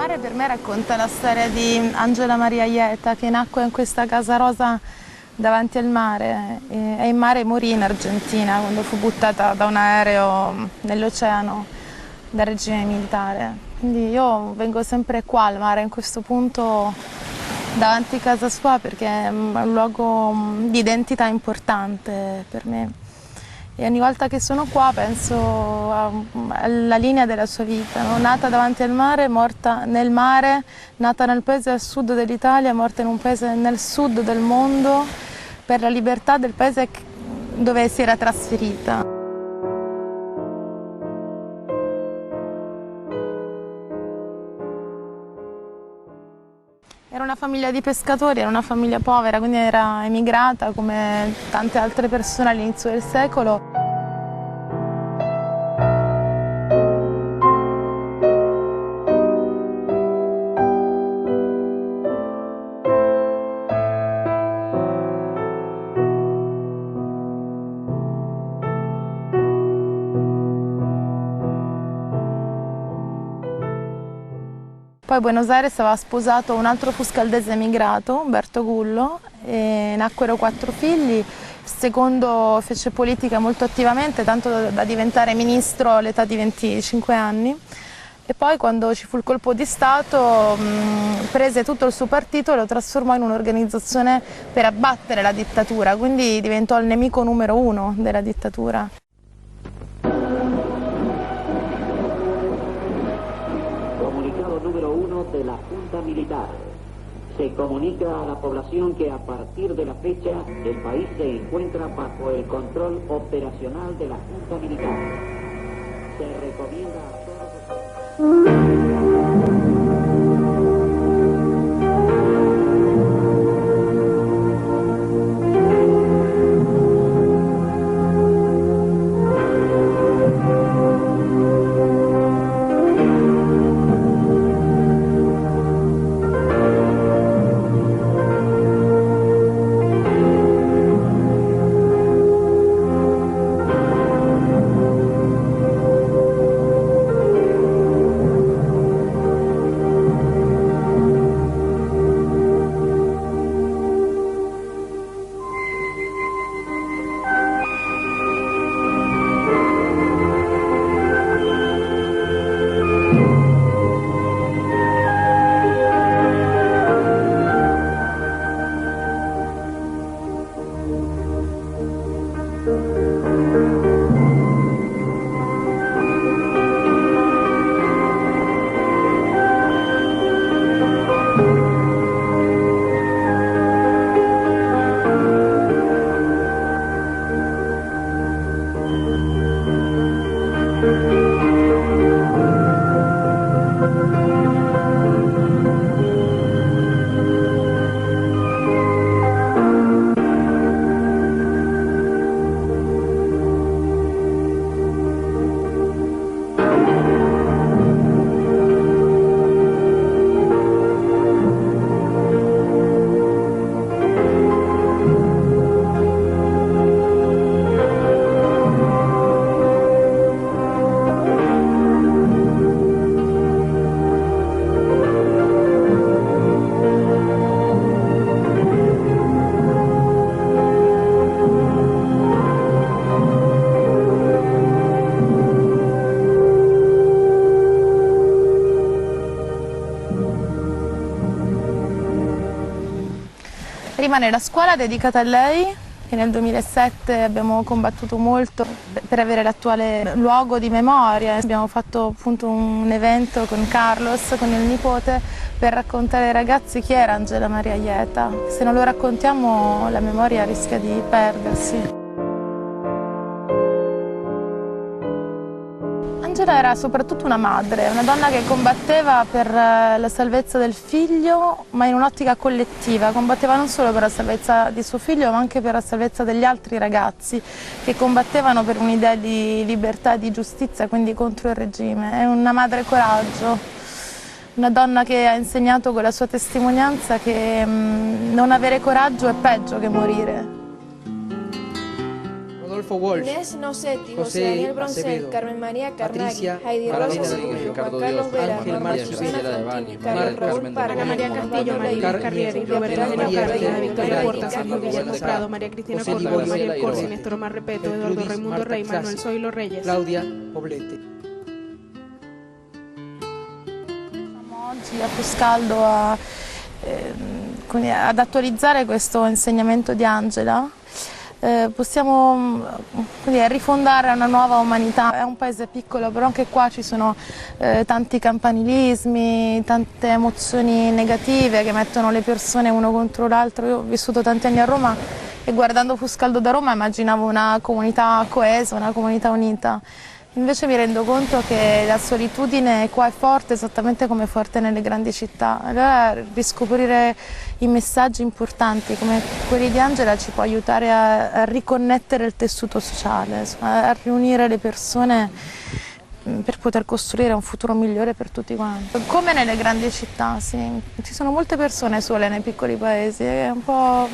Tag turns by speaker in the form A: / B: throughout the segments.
A: mare per me racconta la storia di Angela Maria Ieta, che nacque in questa casa rosa davanti al mare e in mare morì in Argentina quando fu buttata da un aereo nell'oceano dal regime militare. Quindi io vengo sempre qua al mare, in questo punto davanti a casa sua, perché è un luogo di identità importante per me. E ogni volta che sono qua penso alla linea della sua vita, no? Nata davanti al mare, morta nel mare, nata nel paese al sud dell'Italia, morta in un paese nel sud del mondo per la libertà del paese dove si era trasferita. Era una famiglia di pescatori, era una famiglia povera, quindi era emigrata come tante altre persone all'inizio del secolo. Poi a Buenos Aires aveva sposato un altro fuscaldese emigrato, Umberto Gullo, e nacquero 4 figli. Il secondo fece politica molto attivamente, tanto da diventare ministro all'età di 25 anni. E poi quando ci fu il colpo di Stato prese tutto il suo partito e lo trasformò in un'organizzazione per abbattere la dittatura, quindi diventò il nemico numero 1 della dittatura.
B: Número 1 de la Junta Militar. Se comunica a la población que a partir de la fecha el país se encuentra bajo el control operacional de la Junta Militar. Se recomienda a todos
A: Rimane la scuola dedicata a lei, che nel 2007 abbiamo combattuto molto per avere l'attuale luogo di memoria. Abbiamo fatto appunto un evento con Carlos, con il nipote, per raccontare ai ragazzi chi era Angela Maria Ieta. Se non lo raccontiamo la memoria rischia di perdersi. Angela era soprattutto una madre, una donna che combatteva per la salvezza del figlio, ma in un'ottica collettiva. Combatteva non solo per la salvezza di suo figlio, ma anche per la salvezza degli altri ragazzi che combattevano per un'idea di libertà e di giustizia, quindi contro il regime. È una madre coraggio, una donna che ha insegnato con la sua testimonianza che non avere coraggio è peggio che morire.
C: Rodolfo Walsh,
D: Inés Nocetti, José
C: José
D: Daniel Broncel,
C: Acevedo,
D: Carmen María Carnaghi,
C: Patricia
D: Heidi
C: Carolina
D: Rosa
C: Rodríguez,
D: Seguro,
E: Ricardo
D: Juan Carlos
E: Dios,
D: Vera,
C: Ángel
D: Norma
C: Marcos,
D: Susana
E: Gisela
D: Fantini,
E: Devani,
D: Carlos
C: Marcos,
D: Raúl
E: Carmen
D: Parga,
E: Delgado,
D: María
F: Castillo,
D: Antonio
F: María
C: Car-
F: Carrieri,
D: Silvia
F: Roberto
D: Peralta,
F: Antonio
C: María
F: Carreño,
C: Ángeles,
F: Victoria
C: María
F: Porta,
C: Ángeles,
F: Sergio Guillermo
E: Ángeles,
F: Prado, María Cristina
C: José
F: Córdoba,
C: Liborio,
F: María Corsi,
E: Corsi,
F: Néstor Omar Repeto,
C: El
F: Eduardo
C: Trudis,
F: Raimundo
C: Marta
F: Rey, Manuel
C: Crasi,
F: Zoilo Reyes.
C: Claudia Poblete.
A: Siamo oggi a Fuscaldo quindi ad attualizzare questo insegnamento di Angela. Possiamo quindi rifondare una nuova umanità. È un paese piccolo, però anche qua ci sono tanti campanilismi, tante emozioni negative che mettono le persone uno contro l'altro. Io ho vissuto tanti anni a Roma e guardando Fuscaldo da Roma immaginavo una comunità coesa, una comunità unita. Invece mi rendo conto che la solitudine qua è forte esattamente come è forte nelle grandi città. Allora riscoprire i messaggi importanti come quelli di Angela ci può aiutare a riconnettere il tessuto sociale, a riunire le persone per poter costruire un futuro migliore per tutti quanti. Come nelle grandi città, sì. Ci sono molte persone sole nei piccoli paesi, è un po'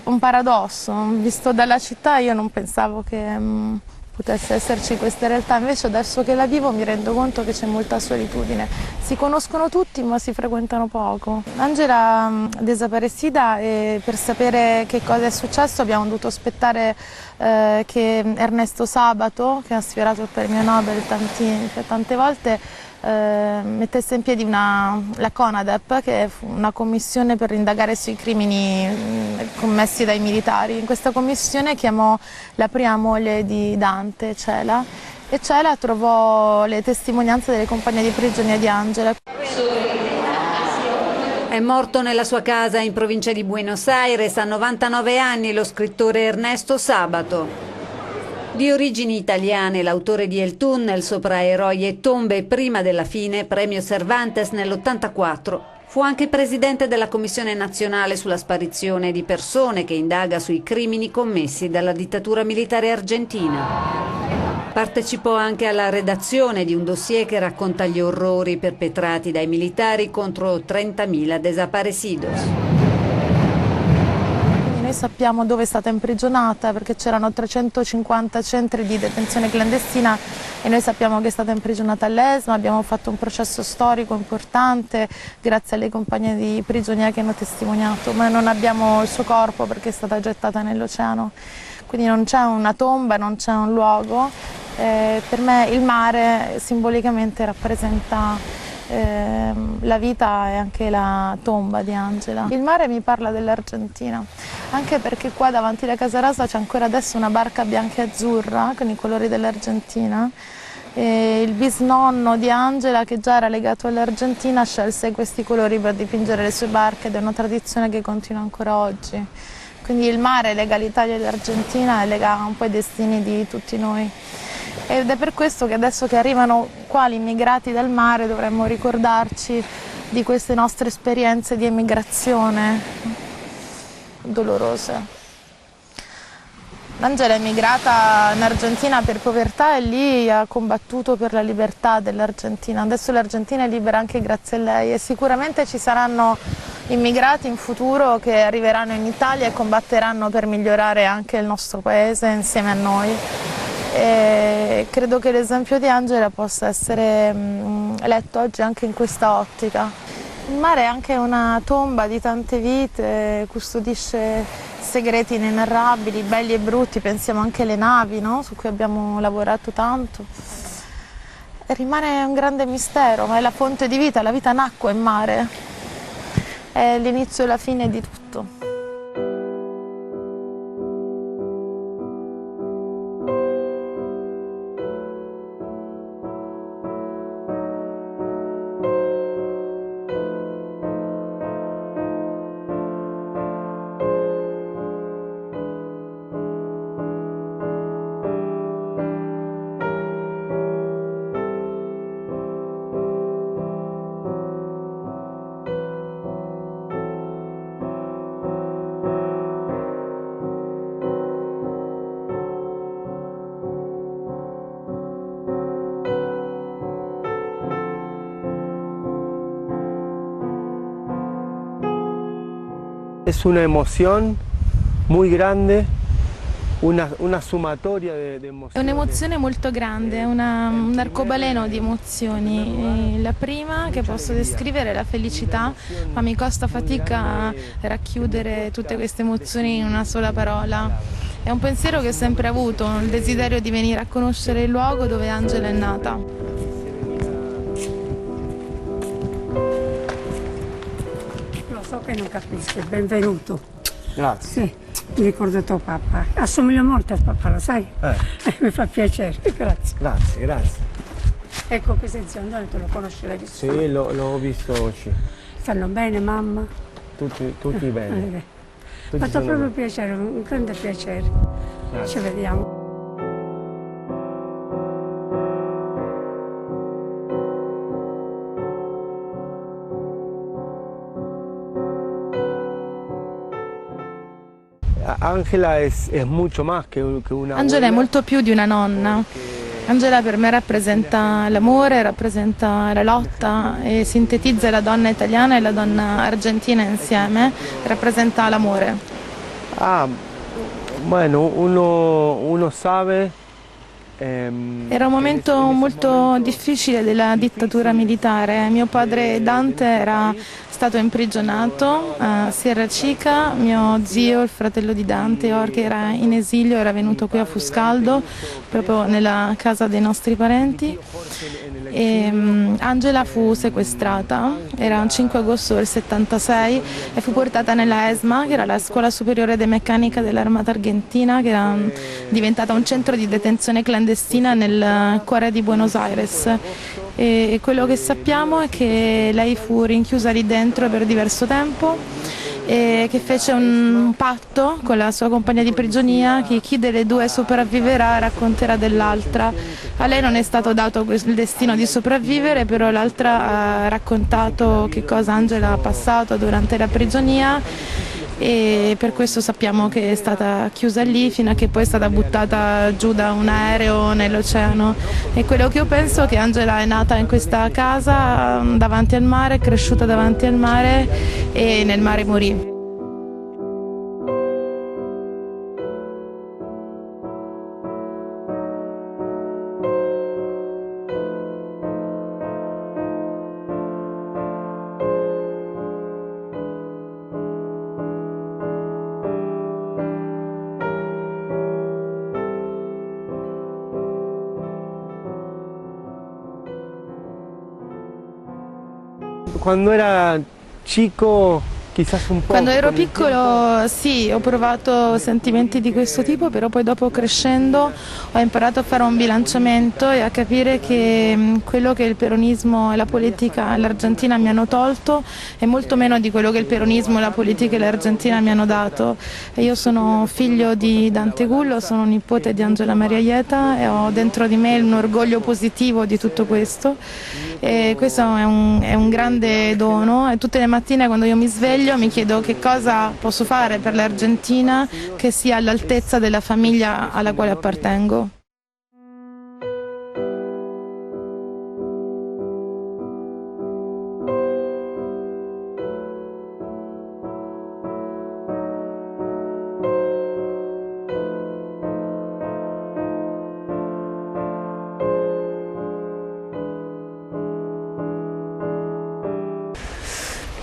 A: un paradosso. Visto dalla città io non pensavo che potesse esserci questa realtà, invece adesso che la vivo mi rendo conto che c'è molta solitudine. Si conoscono tutti ma si frequentano poco. Angela desaparecida e per sapere che cosa è successo abbiamo dovuto aspettare che Ernesto Sabato, che ha sfiorato il premio Nobel tante volte, mettesse in piedi la CONADEP, che è una commissione per indagare sui crimini commessi dai militari. In questa commissione chiamò la prima moglie di Dante, Cela, e Cela trovò le testimonianze delle compagne di prigionia di Angela.
G: È morto nella sua casa in provincia di Buenos Aires a 99 anni lo scrittore Ernesto Sabato. Di origini italiane, l'autore di El Tunnel, Sopra eroi e tombe prima della fine, premio Cervantes nell'84, fu anche presidente della Commissione nazionale sulla sparizione di persone che indaga sui crimini commessi dalla dittatura militare argentina. Partecipò anche alla redazione di un dossier che racconta gli orrori perpetrati dai militari contro 30.000 desaparecidos.
A: Noi sappiamo dove è stata imprigionata perché c'erano 350 centri di detenzione clandestina e noi sappiamo che è stata imprigionata all'ESMA, abbiamo fatto un processo storico importante grazie alle compagne di prigionia che hanno testimoniato, ma non abbiamo il suo corpo perché è stata gettata nell'oceano, quindi non c'è una tomba, non c'è un luogo. Per me il mare simbolicamente rappresenta la vita e anche la tomba di Angela. Il mare mi parla dell'Argentina, anche perché qua davanti alla Casa Rosa c'è ancora adesso una barca bianca e azzurra con i colori dell'Argentina. Il bisnonno di Angela, che già era legato all'Argentina, scelse questi colori per dipingere le sue barche ed è una tradizione che continua ancora oggi. Quindi il mare lega l'Italia e l'Argentina e lega un po' i destini di tutti noi. Ed è per questo che adesso che arrivano qua gli immigrati dal mare dovremmo ricordarci di queste nostre esperienze di emigrazione dolorose. Angela è emigrata in Argentina per povertà e lì ha combattuto per la libertà dell'Argentina. Adesso l'Argentina è libera anche grazie a lei e sicuramente ci saranno immigrati in futuro che arriveranno in Italia e combatteranno per migliorare anche il nostro paese insieme a noi. E credo che l'esempio di Angela possa essere letto oggi anche in questa ottica. Il mare è anche una tomba di tante vite, custodisce segreti inenarrabili, belli e brutti, pensiamo anche alle navi, no? Su cui abbiamo lavorato tanto. E rimane un grande mistero, ma è la fonte di vita, la vita nacque in mare, è l'inizio e la fine di tutto.
H: Es una emoción muy grande,
C: una sommatoria di emozioni.
A: È un'emozione molto grande, è un arcobaleno di emozioni. La prima che posso descrivere è la felicità, ma mi costa fatica racchiudere tutte queste emozioni in una sola parola. È un pensiero che ho sempre avuto, il desiderio di venire a conoscere il luogo dove Angela è nata.
D: Lo so che non capisci, benvenuto.
C: Grazie.
D: Sì, mi ricordo tuo papà. Assomiglia molto al papà, lo sai? Mi fa piacere, grazie.
C: Grazie, grazie.
D: Ecco, questo è zio Antonio, tu lo conosci, l'hai visto?
C: Sì, l'ho visto oggi.
D: Stanno bene, mamma?
C: Tutti bene.
D: Mi ha fatto proprio piacere, un grande piacere.
C: Grazie.
D: Ci vediamo.
C: Angela è molto más che una
A: Angela è molto più di una nonna. Angela per me rappresenta l'amore, rappresenta la lotta e sintetizza la donna italiana e la donna argentina insieme, rappresenta l'amore.
C: Bueno, uno sabe.
A: Era un momento molto difficile della dittatura militare. Mio padre Dante era stato imprigionato a Sierra Chica, mio zio, il fratello di Dante, Jorge, era in esilio, era venuto qui a Fuscaldo, proprio nella casa dei nostri parenti. E Angela fu sequestrata, era il 5 agosto del 76 e fu portata nella ESMA, che era la scuola superiore di meccanica dell'Armata Argentina, che era diventata un centro di detenzione clandestina nel cuore di Buenos Aires. E quello che sappiamo è che lei fu rinchiusa lì dentro per diverso tempo e che fece un patto con la sua compagna di prigionia che chi delle due sopravviverà racconterà dell'altra. A lei non è stato dato il destino di sopravvivere, però l'altra ha raccontato che cosa Angela ha passato durante la prigionia e per questo sappiamo che è stata chiusa lì fino a che poi è stata buttata giù da un aereo nell'oceano. E quello che io penso è che Angela è nata in questa casa davanti al mare, è cresciuta davanti al mare e nel mare morì.
C: Quando era chico, chissà un po'.
A: Quando ero piccolo sì, ho provato sentimenti di questo tipo, però poi dopo crescendo ho imparato a fare un bilanciamento e a capire che quello che il peronismo e la politica e l'Argentina mi hanno tolto è molto meno di quello che il peronismo, la politica e l'Argentina mi hanno dato. E io sono figlio di Dante Gullo, sono nipote di Angela Maria Ieta e ho dentro di me un orgoglio positivo di tutto questo. E questo è un grande dono e tutte le mattine quando io mi sveglio mi chiedo che cosa posso fare per l'Argentina che sia all'altezza della famiglia alla quale appartengo.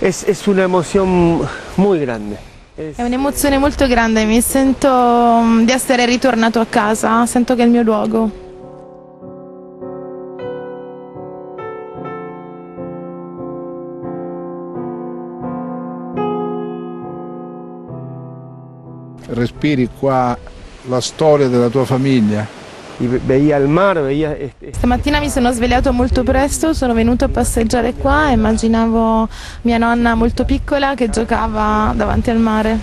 C: Es una emoción muy grande.
A: È un'emozione molto grande, mi sento di essere ritornato a casa, sento che è il mio luogo.
E: Respiri qua la storia della tua famiglia.
C: Veía el mar, veía.
A: Stamattina mi sono svegliato molto presto, sono venuto a passeggiare qua e immaginavo mia nonna molto piccola che giocava davanti al mare.